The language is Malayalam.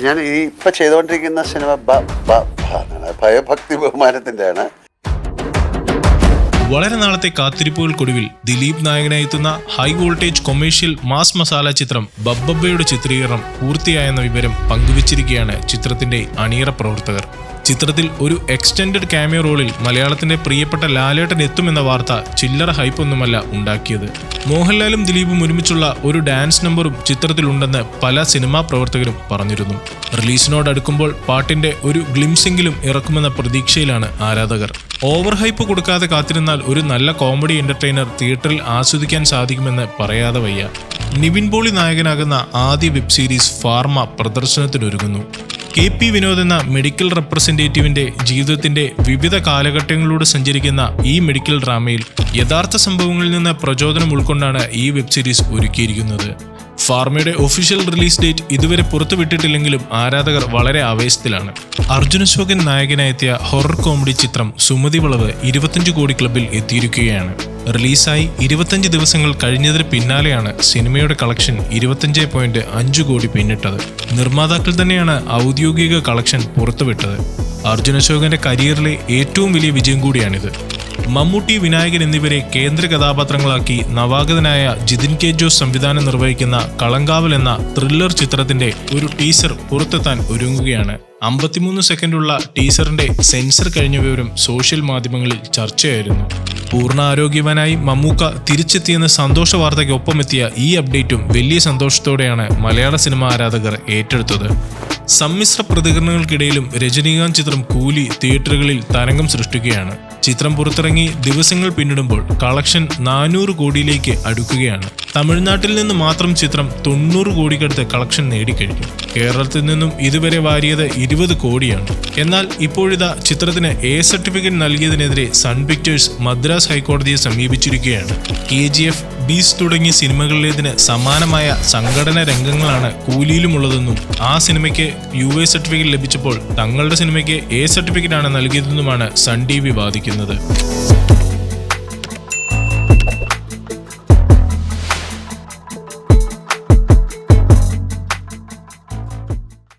ഞാൻ ഇപ്പൊ ചെയ്തുകൊണ്ടിരിക്കുന്ന സിനിമ ഭയഭക്തി ബഹുമാനത്തിൻ്റെയാണ്. വളരെ നാളത്തെ കാത്തിരിപ്പുകൾക്കൊടുവിൽ ദിലീപ് നായകനായി എത്തുന്ന high voltage commercial mass masala ചിത്രം ബബ്ബബ്ബയുടെ ചിത്രീകരണം പൂർത്തിയായെന്ന വിവരം പങ്കുവച്ചിരിക്കുകയാണ് ചിത്രത്തിന്റെ അണിയറ പ്രവർത്തകർ. ചിത്രത്തിൽ ഒരു എക്സ്റ്റൻഡഡ് ക്യാമിയോ റോളിൽ മലയാളത്തിന്റെ പ്രിയപ്പെട്ട ലാലേട്ടൻ എത്തുമെന്ന വാർത്ത ചില്ലറ ഹൈപ്പൊന്നുമല്ല ഉണ്ടാക്കിയത്. മോഹൻലാലും ദിലീപും ഒരുമിച്ചുള്ള ഒരു ഡാൻസ് നമ്പറും ചിത്രത്തിലുണ്ടെന്ന് പല സിനിമാ പ്രവർത്തകരും പറഞ്ഞിരുന്നു. റിലീസിനോടടുക്കുമ്പോൾ പാട്ടിന്റെ ഒരു ഗ്ലിംസെങ്കിലും ഇറക്കുമെന്ന പ്രതീക്ഷയിലാണ് ആരാധകർ. ഓവർ ഹൈപ്പ് കൊടുക്കാതെ കാത്തിരുന്നാൽ ഒരു നല്ല കോമഡി എന്റർടൈനർ തിയേറ്ററിൽ ആസ്വദിക്കാൻ സാധിക്കുമെന്ന് പറയാതെ വയ്യ. നിവിൻ പോളി നായകനാകുന്ന ആദ്യ വെബ് സീരീസ് ഫാർമ പ്രദർശനത്തിനൊരുങ്ങുന്നു. KP വിനോദ് എന്ന മെഡിക്കൽ റെപ്രസെന്റേറ്റീവിന്റെ ജീവിതത്തിന്റെ വിവിധ കാലഘട്ടങ്ങളിലൂടെ സഞ്ചരിക്കുന്ന ഈ മെഡിക്കൽ ഡ്രാമയിൽ യഥാർത്ഥ സംഭവങ്ങളിൽ നിന്ന് പ്രചോദനം ഉൾക്കൊണ്ടാണ് ഈ വെബ് സീരീസ് ഒരുക്കിയിരിക്കുന്നത്. ഫാർമയുടെ ഒഫീഷ്യൽ റിലീസ് ഡേറ്റ് ഇതുവരെ പുറത്തുവിട്ടിട്ടില്ലെങ്കിലും ആരാധകർ വളരെ ആവേശത്തിലാണ്. അർജുൻ അശോകൻ നായകനായെത്തിയ ഹൊറർ കോമഡി ചിത്രം സുമതി വളവ് 25 കോടി ക്ലബിൽ എത്തിയിരിക്കുകയാണ്. റിലീസായി 25 ദിവസങ്ങൾ കഴിഞ്ഞതിന് പിന്നാലെയാണ് സിനിമയുടെ കളക്ഷൻ 25.5 കോടി പിന്നിട്ടത്. നിർമ്മാതാക്കൾ തന്നെയാണ് ഔദ്യോഗിക കളക്ഷൻ പുറത്തുവിട്ടത്. അർജുൻ അശോകന്റെ കരിയറിലെ ഏറ്റവും വലിയ വിജയം കൂടിയാണിത്. മമ്മൂട്ടി, വിനായകൻ എന്നിവരെ കേന്ദ്ര കഥാപാത്രങ്ങളാക്കി നവാഗതനായ ജിതിൻ കെ ജോസ് സംവിധാനം നിർവഹിക്കുന്ന കളങ്കാവൽ എന്ന ത്രില്ലർ ചിത്രത്തിന്റെ ഒരു ടീസർ പുറത്തെത്താൻ ഒരുങ്ങുകയാണ്. 53 സെക്കൻഡുള്ള ടീസറിന്റെ സെൻസർ കഴിഞ്ഞ വിവരം സോഷ്യൽ മാധ്യമങ്ങളിൽ ചർച്ചയായിരുന്നു. പൂർണ്ണ ആരോഗ്യവാനായി മമ്മൂക്ക തിരിച്ചെത്തിയെന്ന സന്തോഷ വാർത്തയ്ക്കൊപ്പമെത്തിയ ഈ അപ്ഡേറ്റും വലിയ സന്തോഷത്തോടെയാണ് മലയാള സിനിമാ ആരാധകർ ഏറ്റെടുത്തത്. സമ്മിശ്ര പ്രതികരണങ്ങൾക്കിടയിലും രജനീകാന്ത് ചിത്രം കൂലി തിയേറ്ററുകളിൽ തരംഗം സൃഷ്ടിക്കുകയാണ്. ചിത്രം പുറത്തിറങ്ങി ദിവസങ്ങൾ പിന്നിടുമ്പോൾ കളക്ഷൻ 400 കോടിയിലേക്ക് അടുക്കുകയാണ്. തമിഴ്നാട്ടിൽ നിന്ന് മാത്രം ചിത്രം 90 കോടിക്കടുത്ത് കളക്ഷൻ നേടിക്കഴിഞ്ഞു. കേരളത്തിൽ നിന്നും ഇതുവരെ വാരിയത് 20 കോടിയാണ്. എന്നാൽ ഇപ്പോഴിതാ ചിത്രത്തിന് A സർട്ടിഫിക്കറ്റ് നൽകിയതിനെതിരെ സൺ പിക്ചേഴ്സ് മദ്രാസ് ഹൈക്കോടതിയെ സമീപിച്ചിരിക്കുകയാണ്. KGF, ബീസ്റ്റ് തുടങ്ങിയ സിനിമകളിലേതിന് സമാനമായ സംഘടന രംഗങ്ങളാണ് കൂലിയിലുമുള്ളതെന്നും ആ സിനിമയ്ക്ക് UA സർട്ടിഫിക്കറ്റ് ലഭിച്ചപ്പോൾ തങ്ങളുടെ സിനിമയ്ക്ക് A സർട്ടിഫിക്കറ്റ് ആണ് നൽകിയതെന്നുമാണ് സൺ TV വാദിക്കുന്നത്.